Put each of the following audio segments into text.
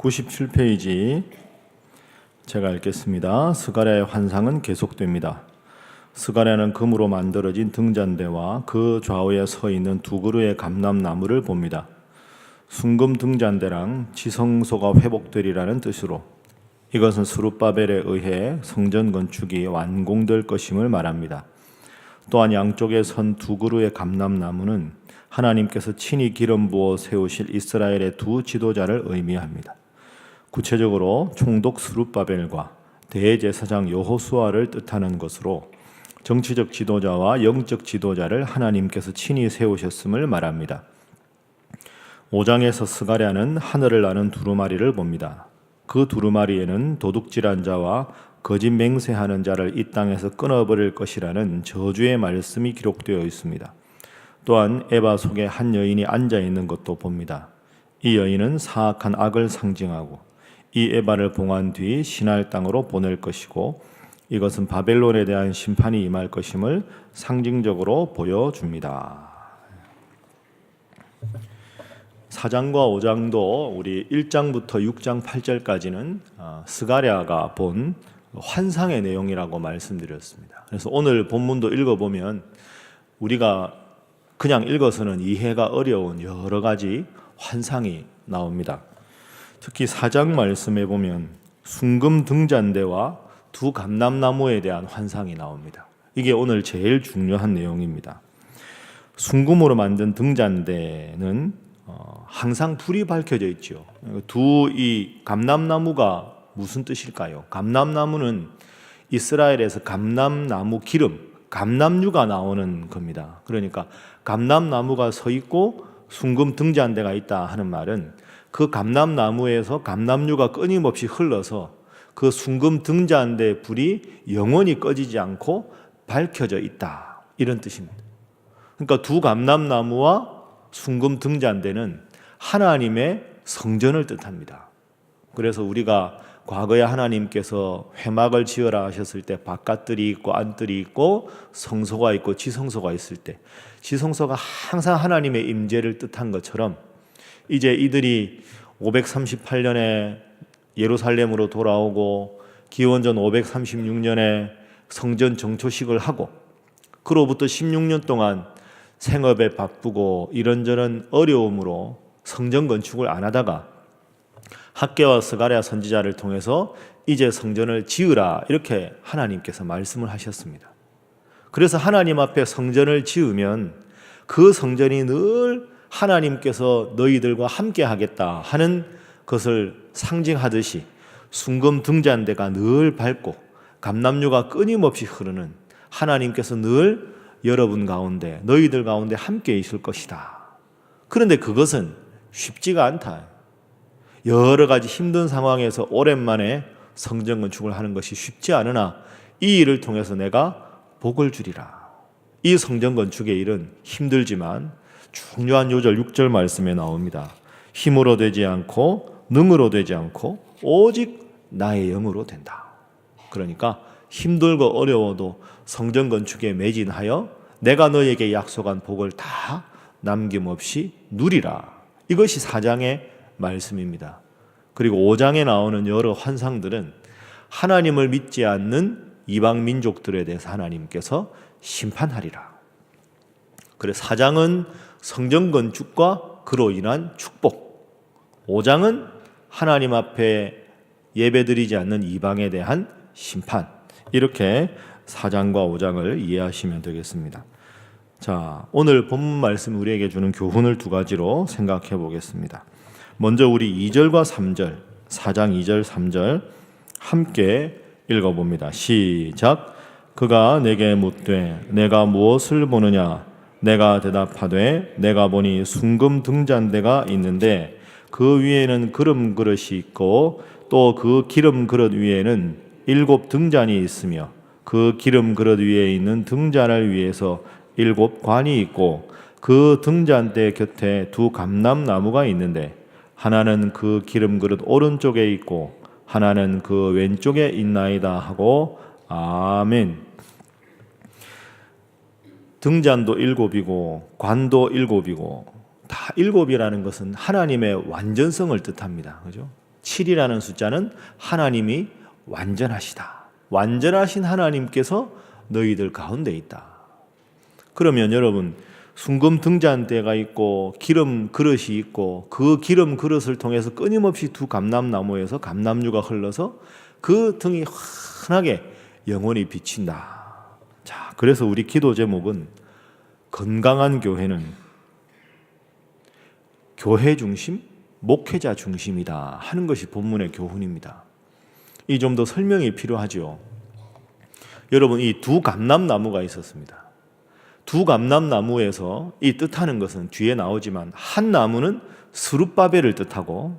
97페이지 제가 읽겠습니다. 스가랴의 환상은 계속됩니다. 스가랴는 금으로 만들어진 등잔대와 그 좌우에 서 있는 두 그루의 감람나무를 봅니다. 순금 등잔대랑 지성소가 회복되리라는 뜻으로 이것은 스룹바벨에 의해 성전 건축이 완공될 것임을 말합니다. 또한 양쪽에 선 두 그루의 감람나무는 하나님께서 친히 기름 부어 세우실 이스라엘의 두 지도자를 의미합니다. 구체적으로 총독 스룹바벨과 대제사장 여호수아를 뜻하는 것으로 정치적 지도자와 영적 지도자를 하나님께서 친히 세우셨음을 말합니다. 5장에서 스가랴는 하늘을 나는 두루마리를 봅니다. 그 두루마리에는 도둑질한 자와 거짓 맹세하는 자를 이 땅에서 끊어버릴 것이라는 저주의 말씀이 기록되어 있습니다. 또한 에바 속에 한 여인이 앉아 있는 것도 봅니다. 이 여인은 사악한 악을 상징하고 이 에바를 봉한 뒤 신할 땅으로 보낼 것이고 이것은 바벨론에 대한 심판이 임할 것임을 상징적으로 보여줍니다. 4장과 5장도 우리 1장부터 6장 8절까지는 스가랴가 본 환상의 내용이라고 말씀드렸습니다. 그래서 오늘 본문도 읽어보면 우리가 그냥 읽어서는 이해가 어려운 여러 가지 환상이 나옵니다. 특히 4장 말씀에 보면 순금 등잔대와 두 감람나무에 대한 환상이 나옵니다. 이게 오늘 제일 중요한 내용입니다. 순금으로 만든 등잔대는 항상 불이 밝혀져 있죠. 이 감람나무가 무슨 뜻일까요? 감람나무는 이스라엘에서 감람나무 기름, 감람유가 나오는 겁니다. 그러니까 감람나무가 서 있고 순금 등잔대가 있다 하는 말은 그 감람나무에서 감람유가 끊임없이 흘러서 그 순금 등잔대 불이 영원히 꺼지지 않고 밝혀져 있다, 이런 뜻입니다. 그러니까 두 감람나무와 순금 등잔대는 하나님의 성전을 뜻합니다. 그래서 우리가 과거에 하나님께서 회막을 지어라 하셨을 때 바깥들이 있고 안들이 있고 성소가 있고 지성소가 있을 때 지성소가 항상 하나님의 임재를 뜻한 것처럼 이제 이들이 538년에 예루살렘으로 돌아오고 기원전 536년에 성전 정초식을 하고 그로부터 16년 동안 생업에 바쁘고 이런저런 어려움으로 성전 건축을 안 하다가 학개와 스가랴 선지자를 통해서 이제 성전을 지으라 이렇게 하나님께서 말씀을 하셨습니다. 그래서 하나님 앞에 성전을 지으면 그 성전이 늘 하나님께서 너희들과 함께 하겠다 하는 것을 상징하듯이 순금 등잔대가 늘 밝고 감람유가 끊임없이 흐르는 하나님께서 늘 여러분 가운데 너희들 가운데 함께 있을 것이다. 그런데 그것은 쉽지가 않다. 여러 가지 힘든 상황에서 오랜만에 성전 건축을 하는 것이 쉽지 않으나 이 일을 통해서 내가 복을 주리라. 이 성전 건축의 일은 힘들지만 중요한 요절 6절 말씀에 나옵니다. 힘으로 되지 않고 능으로 되지 않고 오직 나의 영으로 된다. 그러니까 힘들고 어려워도 성전 건축에 매진하여 내가 너에게 약속한 복을 다 남김없이 누리라. 이것이 4장의 말씀입니다. 그리고 5장에 나오는 여러 환상들은 하나님을 믿지 않는 이방 민족들에 대해서 하나님께서 심판하리라. 그래서 4장은 성전 건축과 그로 인한 축복, 5장은 하나님 앞에 예배드리지 않는 이방에 대한 심판, 이렇게 4장과 5장을 이해하시면 되겠습니다. 자, 오늘 본문 말씀 우리에게 주는 교훈을 두 가지로 생각해 보겠습니다. 먼저 우리 2절과 3절, 4장 2절 3절 함께 읽어봅니다. 시작. 그가 내게 묻되 내가 무엇을 보느냐? 내가 대답하되 내가 보니 순금 등잔대가 있는데 그 위에는 기름 그릇이 있고 또 그 기름 그릇 위에는 7 등잔이 있으며 그 기름 그릇 위에 있는 등잔을 위해서 7 관이 있고 그 등잔대 곁에 두 감람나무가 있는데 하나는 그 기름 그릇 오른쪽에 있고 하나는 그 왼쪽에 있나이다 하고 아멘. 등잔도 7이고 관도 7이고 다 7이라는 것은 하나님의 완전성을 뜻합니다. 그죠? 7이라는 숫자는 하나님이 완전하시다. 완전하신 하나님께서 너희들 가운데 있다. 그러면 여러분, 순금 등잔대가 있고 기름 그릇이 있고 그 기름 그릇을 통해서 끊임없이 두 감람나무에서 감람유가 흘러서 그 등이 환하게 영원히 비친다. 자, 그래서 우리 기도 제목은 건강한 교회는 교회 중심, 목회자 중심이다 하는 것이 본문의 교훈입니다. 이 좀 더 설명이 필요하죠. 여러분, 이 두 감람나무가 있었습니다. 두 감람나무에서 이 뜻하는 것은 뒤에 나오지만 한 나무는 스룹바벨을 뜻하고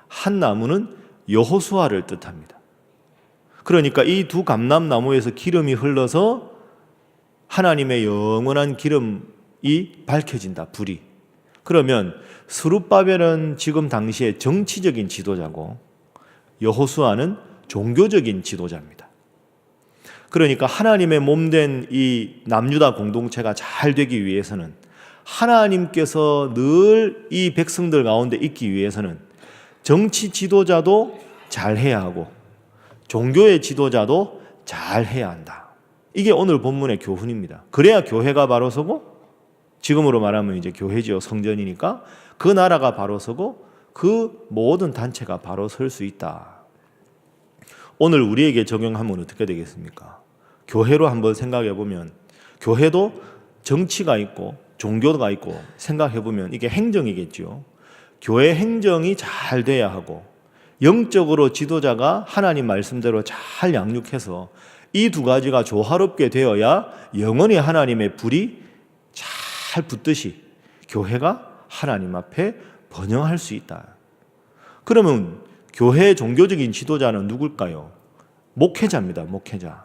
한 나무는 여호수아를 뜻합니다. 그러니까 이 두 감람나무에서 기름이 흘러서 하나님의 영원한 기름이 밝혀진다, 불이. 그러면 스룹바벨은 지금 당시에 정치적인 지도자고 여호수아는 종교적인 지도자입니다. 그러니까 하나님의 몸된 이 남유다 공동체가 잘 되기 위해서는, 하나님께서 늘 이 백성들 가운데 있기 위해서는 정치 지도자도 잘해야 하고 종교의 지도자도 잘해야 한다. 이게 오늘 본문의 교훈입니다. 그래야 교회가 바로 서고, 지금으로 말하면 이제 교회지요, 성전이니까 그 나라가 바로 서고 그 모든 단체가 바로 설 수 있다. 오늘 우리에게 적용하면 어떻게 되겠습니까? 교회로 한번 생각해 보면, 교회도 정치가 있고 종교가 있고 생각해 보면 이게 행정이겠죠. 교회 행정이 잘 돼야 하고 영적으로 지도자가 하나님 말씀대로 잘 양육해서 이 두 가지가 조화롭게 되어야 영원히 하나님의 불이 잘 붙듯이 교회가 하나님 앞에 번영할 수 있다. 그러면 교회 종교적인 지도자는 누굴까요? 목회자입니다. 목회자.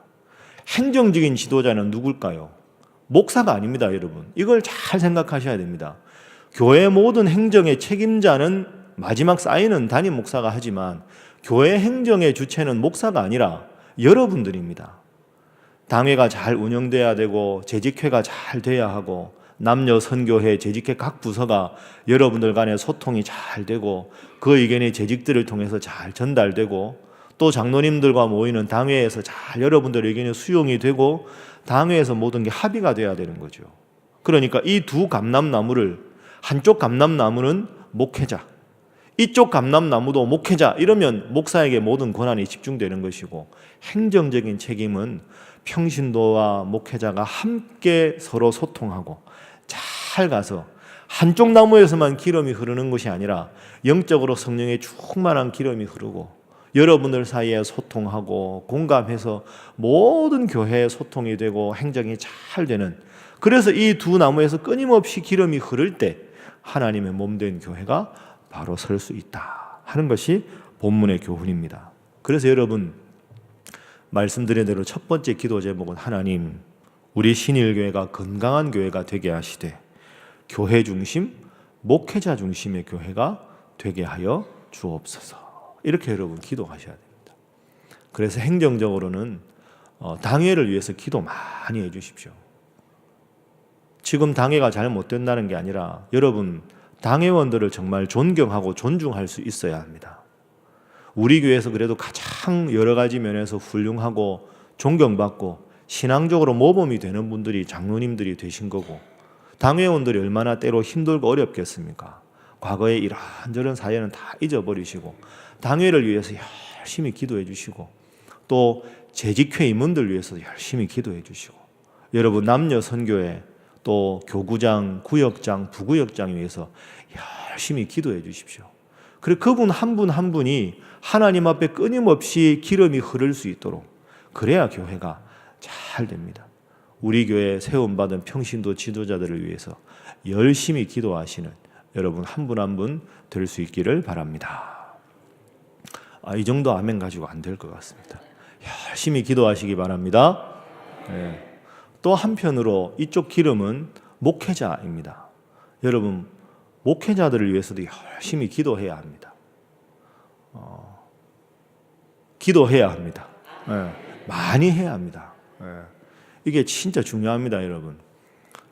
행정적인 지도자는 누굴까요? 목사가 아닙니다, 여러분. 이걸 잘 생각하셔야 됩니다. 교회 모든 행정의 책임자는 마지막 사인은 담임 목사가 하지만 교회 행정의 주체는 목사가 아니라 여러분들입니다. 당회가 잘 운영돼야 되고 재직회가 잘 돼야 하고 남녀 선교회 재직회 각 부서가 여러분들 간의 소통이 잘 되고 그 의견이 재직들을 통해서 잘 전달되고 또 장로님들과 모이는 당회에서 잘 여러분들의 의견이 수용이 되고 당회에서 모든 게 합의가 돼야 되는 거죠. 그러니까 이 두 감람나무를, 한쪽 감람나무는 목회자, 이쪽 감람나무도 목회자, 이러면 목사에게 모든 권한이 집중되는 것이고, 행정적인 책임은 평신도와 목회자가 함께 서로 소통하고 잘 가서 한쪽 나무에서만 기름이 흐르는 것이 아니라 영적으로 성령의 충만한 기름이 흐르고 여러분들 사이에 소통하고 공감해서 모든 교회에 소통이 되고 행정이 잘 되는, 그래서 이 두 나무에서 끊임없이 기름이 흐를 때 하나님의 몸된 교회가 바로 설 수 있다 하는 것이 본문의 교훈입니다. 그래서 여러분, 말씀드린 대로 첫 번째 기도 제목은 하나님, 우리 신일교회가 건강한 교회가 되게 하시되 교회 중심, 목회자 중심의 교회가 되게 하여 주옵소서. 이렇게 여러분 기도하셔야 됩니다. 그래서 행정적으로는 당회를 위해서 기도 많이 해주십시오. 지금 당회가 잘 못 된다는 게 아니라 여러분 당회원들을 정말 존경하고 존중할 수 있어야 합니다. 우리 교회에서 그래도 가장 여러 가지 면에서 훌륭하고 존경받고 신앙적으로 모범이 되는 분들이 장로님들이 되신 거고, 당회원들이 얼마나 때로 힘들고 어렵겠습니까? 과거에 이런저런 사연은 다 잊어버리시고 당회를 위해서 열심히 기도해 주시고 또 재직회 임원들 위해서 열심히 기도해 주시고 여러분 남녀 선교회 또 교구장, 구역장, 부구역장 위해서 열심히 기도해 주십시오. 그리고 그분 한 분 한 분이 하나님 앞에 끊임없이 기름이 흐를 수 있도록, 그래야 교회가 잘 됩니다. 우리 교회 세움받은 평신도 지도자들을 위해서 열심히 기도하시는 여러분 한 분 한 분 될 수 있기를 바랍니다. 이 정도 아멘 가지고 안 될 것 같습니다. 열심히 기도하시기 바랍니다. 네. 또 한편으로 이쪽 기름은 목회자입니다. 여러분 목회자들을 위해서도 열심히 기도해야 합니다. 기도해야 합니다. 네. 많이 해야 합니다. 네. 이게 진짜 중요합니다, 여러분.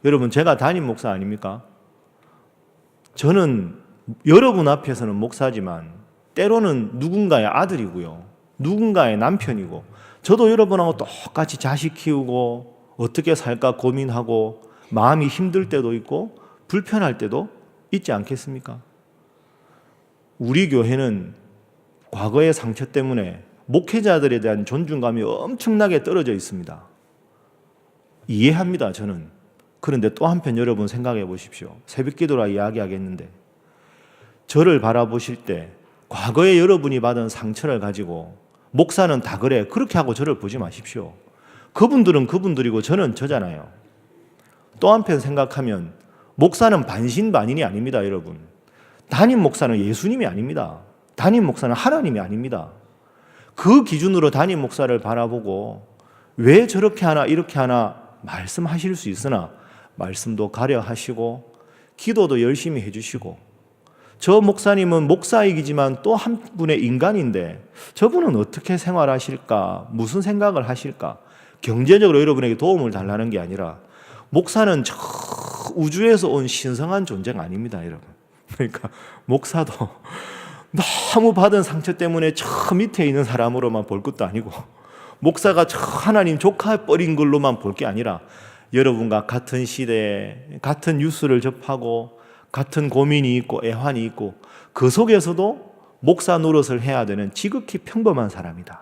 여러분 제가 담임 목사 아닙니까? 저는 여러분 앞에서는 목사지만 때로는 누군가의 아들이고요, 누군가의 남편이고, 저도 여러분하고 똑같이 자식 키우고 어떻게 살까 고민하고 마음이 힘들 때도 있고 불편할 때도 있지 않겠습니까? 우리 교회는 과거의 상처 때문에 목회자들에 대한 존중감이 엄청나게 떨어져 있습니다. 이해합니다, 저는. 그런데 또 한편 여러분 생각해 보십시오. 새벽기도라 이야기하겠는데, 저를 바라보실 때 과거에 여러분이 받은 상처를 가지고 목사는 다 그래, 그렇게 하고 저를 보지 마십시오. 그분들은 그분들이고 저는 저잖아요. 또 한편 생각하면 목사는 반신반인이 아닙니다, 여러분. 담임 목사는 예수님이 아닙니다. 담임 목사는 하나님이 아닙니다. 그 기준으로 담임 목사를 바라보고 왜 저렇게 하나 이렇게 하나 말씀하실 수 있으나 말씀도 가려 하시고 기도도 열심히 해주시고, 저 목사님은 목사이기지만 또 한 분의 인간인데 저분은 어떻게 생활하실까, 무슨 생각을 하실까, 경제적으로 여러분에게 도움을 달라는 게 아니라, 목사는 저 우주에서 온 신성한 존재가 아닙니다, 여러분. 그러니까 목사도 너무 받은 상처 때문에 저 밑에 있는 사람으로만 볼 것도 아니고, 목사가 저 하나님 조카 뻘인 걸로만 볼 게 아니라 여러분과 같은 시대에 같은 뉴스를 접하고 같은 고민이 있고 애환이 있고 그 속에서도 목사 노릇을 해야 되는 지극히 평범한 사람이다.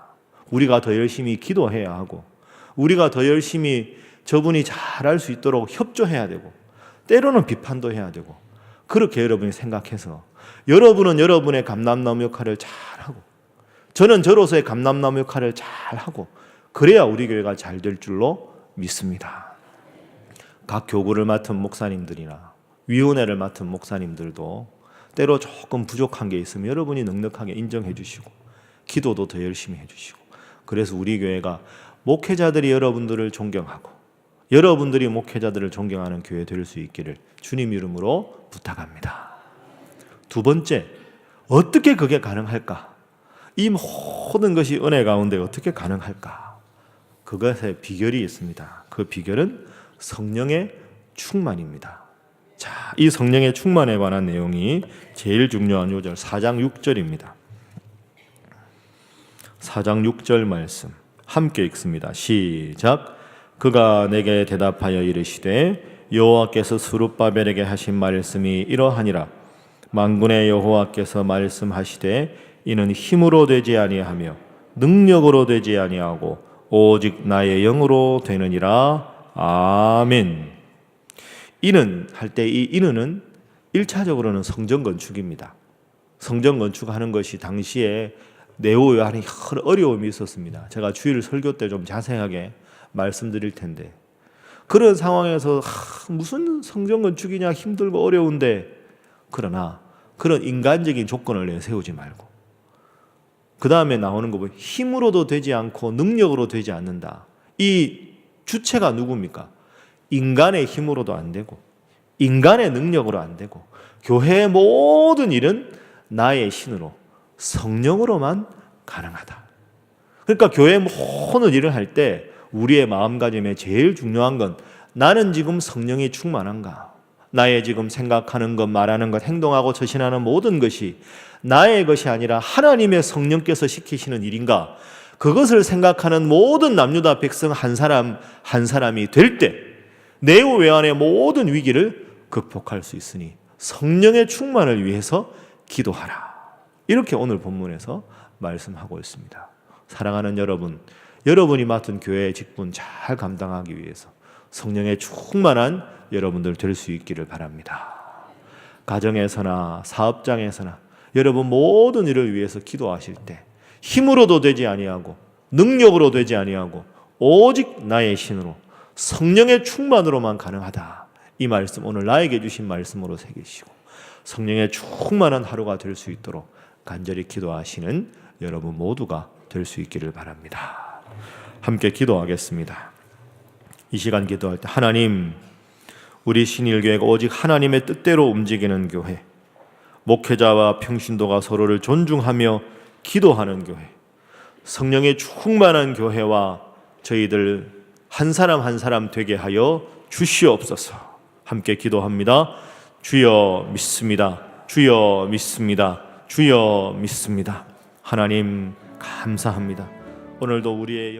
우리가 더 열심히 기도해야 하고, 우리가 더 열심히 저분이 잘할 수 있도록 협조해야 되고, 때로는 비판도 해야 되고, 그렇게 여러분이 생각해서 여러분은 여러분의 감람나무 역할을 잘하고 저는 저로서의 감람나무 역할을 잘하고, 그래야 우리 교회가 잘 될 줄로 믿습니다. 각 교구를 맡은 목사님들이나 위원회를 맡은 목사님들도 때로 조금 부족한 게 있으면 여러분이 넉넉하게 인정해 주시고 기도도 더 열심히 해 주시고, 그래서 우리 교회가 목회자들이 여러분들을 존경하고 여러분들이 목회자들을 존경하는 교회 될 수 있기를 주님 이름으로 부탁합니다. 두 번째, 어떻게 그게 가능할까? 이 모든 것이 은혜 가운데 어떻게 가능할까? 그것의 비결이 있습니다. 그 비결은 성령의 충만입니다. 자, 이 성령의 충만에 관한 내용이 제일 중요한 요절 4장 6절입니다. 4장 6절 말씀 함께 읽습니다. 시작. 그가 내게 대답하여 이르시되 여호와께서 스룹바벨에게 하신 말씀이 이러하니라. 만군의 여호와께서 말씀하시되 이는 힘으로 되지 아니하며 능력으로 되지 아니하고 오직 나의 영으로 되느니라. 아멘. 이는 할 때 이 이는은 1차적으로는 성전 건축입니다. 성전 건축하는 것이 당시에 네오요한이 어려움이 있었습니다. 제가 주일 설교 때 좀 자세하게 말씀드릴 텐데, 그런 상황에서 무슨 성전 건축이냐, 힘들고 어려운데, 그러나 그런 인간적인 조건을 내세우지 말고 그 다음에 나오는 거 보면 힘으로도 되지 않고 능력으로 되지 않는다. 이 주체가 누굽니까? 인간의 힘으로도 안 되고 인간의 능력으로 안 되고 교회의 모든 일은 나의 신으로 성령으로만 가능하다. 그러니까 교회의 모든 일을 할 때 우리의 마음가짐에 제일 중요한 건 나는 지금 성령이 충만한가? 나의 지금 생각하는 것, 말하는 것, 행동하고 처신하는 모든 것이 나의 것이 아니라 하나님의 성령께서 시키시는 일인가? 그것을 생각하는 모든 남유다 백성 한 사람 한 사람이 될 때 네오 외환의 모든 위기를 극복할 수 있으니 성령의 충만을 위해서 기도하라. 이렇게 오늘 본문에서 말씀하고 있습니다. 사랑하는 여러분, 여러분이 맡은 교회의 직분 잘 감당하기 위해서 성령의 충만한 여러분들 될 수 있기를 바랍니다. 가정에서나 사업장에서나 여러분 모든 일을 위해서 기도하실 때 힘으로도 되지 아니하고 능력으로 되지 아니하고 오직 나의 신으로 성령의 충만으로만 가능하다. 이 말씀 오늘 나에게 주신 말씀으로 새기시고 성령의 충만한 하루가 될 수 있도록 간절히 기도하시는 여러분 모두가 될 수 있기를 바랍니다. 함께 기도하겠습니다. 이 시간 기도할 때 하나님, 우리 신일교회가 오직 하나님의 뜻대로 움직이는 교회, 목회자와 평신도가 서로를 존중하며 기도하는 교회, 성령의 충만한 교회와 저희들 한 사람 한 사람 되게 하여 주시옵소서. 함께 기도합니다. 주여 믿습니다. 주여 믿습니다. 주여 믿습니다. 하나님 감사합니다. 오늘도 우리의